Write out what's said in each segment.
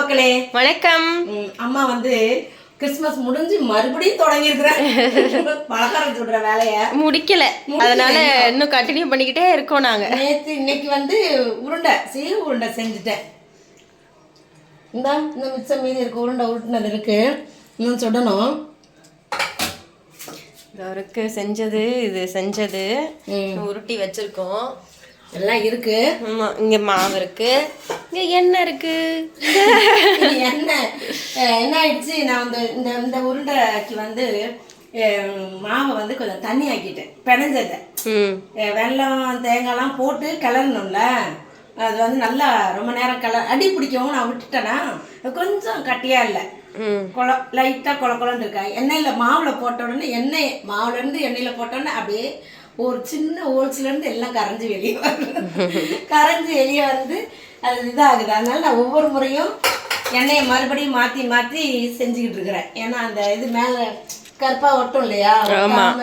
மக்களே வணக்கம். அம்மா வந்து கிறிஸ்மஸ் முடிஞ்சு மறுபடியும் தொடங்கி இருக்கிறேன் பலகாரம் சுடுற வேலைய முடிக்கல. அதனால இன்னும் கண்டினியூ பண்ணிக்கிட்டே இருக்கோம். நாங்க இன்னைக்கு வந்து சேவ உருண்டை செஞ்சுட்டேன். இந்த மிச்சம் மீதி இருக்கு, உருண்டை உருட்டினது இருக்கு, இன்னும் சுடணும். இருக்கு செஞ்சது, இது செஞ்சது உருட்டி வச்சிருக்கோம். எல்லாம் இருக்கு. ஆமா, இங்க மாவு இருக்கு, இங்க எண்ணெய் இருக்கு. எண்ணெய் என்ன ஆயிடுச்சு, நான் வந்து இந்த உருண்டைக்கு வந்து மாவை வந்து கொஞ்சம் தண்ணி ஆக்கிட்டேன், பிணைஞ்சதை. வெல்லம் தேங்காய்லாம் போட்டு கிளறணும்ல, அது வந்து நல்லா ரொம்ப நேரம் அடி பிடிக்கவும் நான் விட்டுட்டேன்னா கொஞ்சம் கட்டியா இல்லை, லைட்டாக கொலன்னு இருக்கா. எண்ணெயில் மாவில் போட்ட உடனே மாவுலேருந்து எண்ணெயில் போட்டோன்னே அப்படியே ஒரு சின்ன ஓல்ஸ்லேருந்து எல்லாம் கரைஞ்சி வெளியே வந்து அது இதாகுது. அதனால நான் ஒவ்வொரு முறையும் எண்ணெயை மறுபடியும் மாற்றி செஞ்சுக்கிட்டு இருக்கிறேன். ஏன்னா அந்த இது மேலே கருப்பாக ஒட்டும் இல்லையா,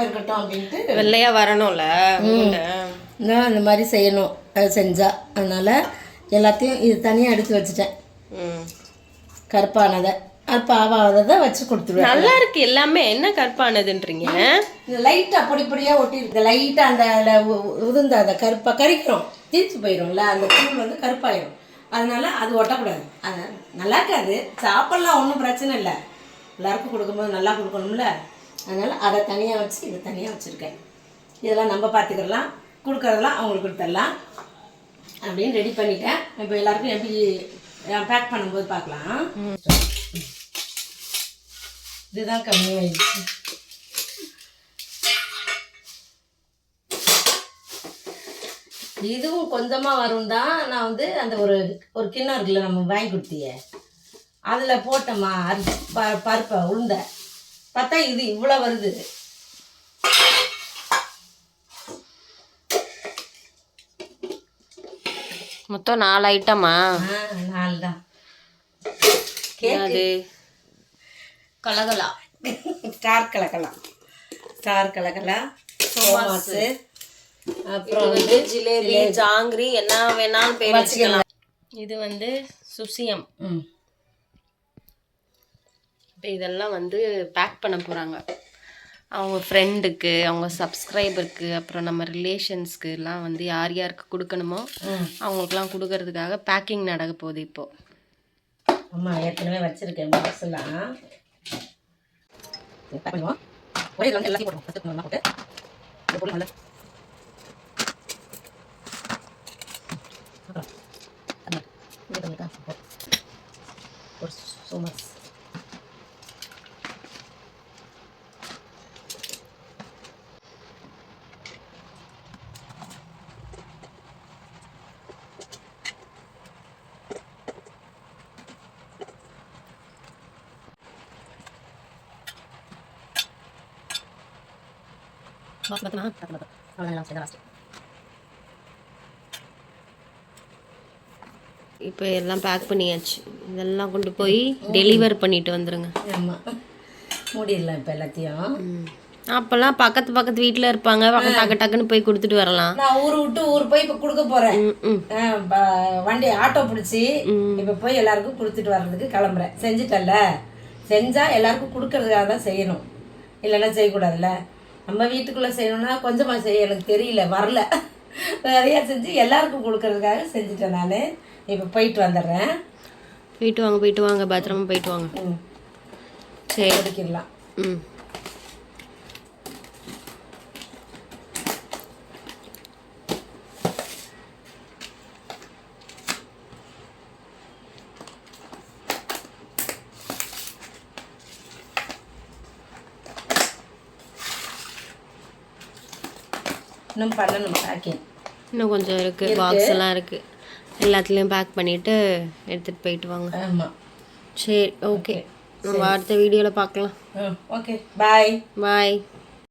இருக்கட்டும் அப்படின்ட்டு, வெள்ளையா வரணும்ல, அந்த மாதிரி செய்யணும். அது செஞ்சால் அதனால எல்லாத்தையும் இது தனியாக எடுத்து வச்சுட்டேன். கருப்பானதை ஆவாததை வச்சு கொடுத்துருவேன். நல்லா இருக்கு எல்லாமே. என்ன கருப்பானதுன்றீங்க? லைட்டாக பொடியாக ஒட்டி இருக்கு. லைட்டாக அந்த உதிர்ந்த அந்த கருப்பாக கறிக்கிறோம், தீர்த்து போயிடும்ல, அந்த தூள் வந்து கருப்பாயிடும். அதனால அது ஒட்டக்கூடாது. அது நல்லா இருக்காது, சாப்பிட்லாம், ஒன்றும் பிரச்சனை இல்லை. எல்லாருக்கும் கொடுக்கும்போது நல்லா கொடுக்கணும்ல, அதனால் அதை தனியாக வச்சு இதை தனியாக வச்சுருக்கேன். இதெல்லாம் நம்ம பார்த்துக்கிடலாம், கொடுக்குறதெல்லாம் அவங்களுக்கு கொடுத்துடலாம் அப்படின்னு ரெடி பண்ணிட்டேன். இப்போ எல்லாருக்கும் எப்படி பேக் பண்ணும்போது பார்க்கலாம். இதுதான் கம்மியாயிடுச்சு. இதுவும் கொஞ்சமாக வரும் தான். நான் வந்து அந்த ஒரு கிண்ணம் இருக்குல்ல, நம்ம வாங்கி கொடுத்திய, அதில் போட்டோமா பருப்பை உளுந்த பார்த்தா இது இவ்வளோ வருது. மொத்தம் 4 ஐட்டமா? 4 தான். அது கலகலா, ஸ்டார் கலகலா, சோமாசு, அப்புறம் வந்து ஜிலேபி, ஜாங்கிரி, என்ன வேணாலும் பேர் வச்சுக்கலாம். இது வந்து சுசியம். இப்போ இதெல்லாம் வந்து பேக் பண்ண போகிறாங்க. அவங்க ஃப்ரெண்டுக்கு, அவங்க சப்ஸ்கிரைபருக்கு, அப்புறம் நம்ம ரிலேஷன்ஸ்க்கு எல்லாம் வந்து யார் யாருக்கு கொடுக்கணுமோ அவங்களுக்குலாம் கொடுக்கறதுக்காக பேக்கிங் நடக்க போகுது இப்போது. அம்மா ஏற்கனவே வச்சுருக்கேன் பாக்ஸ்லாம். ஒரே எல்லாத்தையும் போட்டு சோமஸ் இப்போ எல்லாம் பேக் பண்ணியாச்சு. இதெல்லாம் கொண்டு போய் டெலிவர் பண்ணிட்டு வந்துருங்க. ஆமாம், மூடிடலாம் இப்போ எல்லாத்தையும். அப்போல்லாம் பக்கத்து வீட்டில் இருப்பாங்க, டக்கு டக்குன்னு போய் கொடுத்துட்டு வரலாம். நான் ஊர் விட்டு ஊர் போய் இப்போ கொடுக்க போகிறேன். வண்டி ஆட்டோ பிடிச்சி இப்போ போய் எல்லாருக்கும் கொடுத்துட்டு வர்றதுக்கு கிளம்புறேன். செஞ்சுட்டல, செஞ்சால் எல்லாருக்கும் கொடுக்கறதுக்காக தான் செய்யணும், இல்லைன்னா செய்யக்கூடாதுல்ல. நம்ம வீட்டுக்குள்ளே செய்யணும்னா கொஞ்சமாக செய்ய எனக்கு தெரியல, வரல, நிறையா செஞ்சு எல்லாருக்கும் கொடுக்கறதுக்காக செஞ்சுட்டேன் நான். இப்போ போயிட்டு வந்துடுறேன். போயிட்டு வாங்க, பத்திரமா போயிட்டு வாங்க. சரி, ஒதுக்கிடலாம். இன்னும் பண்ணணும் பேக்கிங், இன்னும் கொஞ்சம் இருக்குது, பாக்ஸ் எல்லாம் இருக்குது. எல்லாத்துலேயும் பேக் பண்ணிவிட்டு எடுத்துகிட்டு போயிட்டு வாங்க. ஆமாம், சரி, ஓகே. நம்ம அடுத்த வீடியோவில் பார்க்கலாம். ஓகே, பாய்.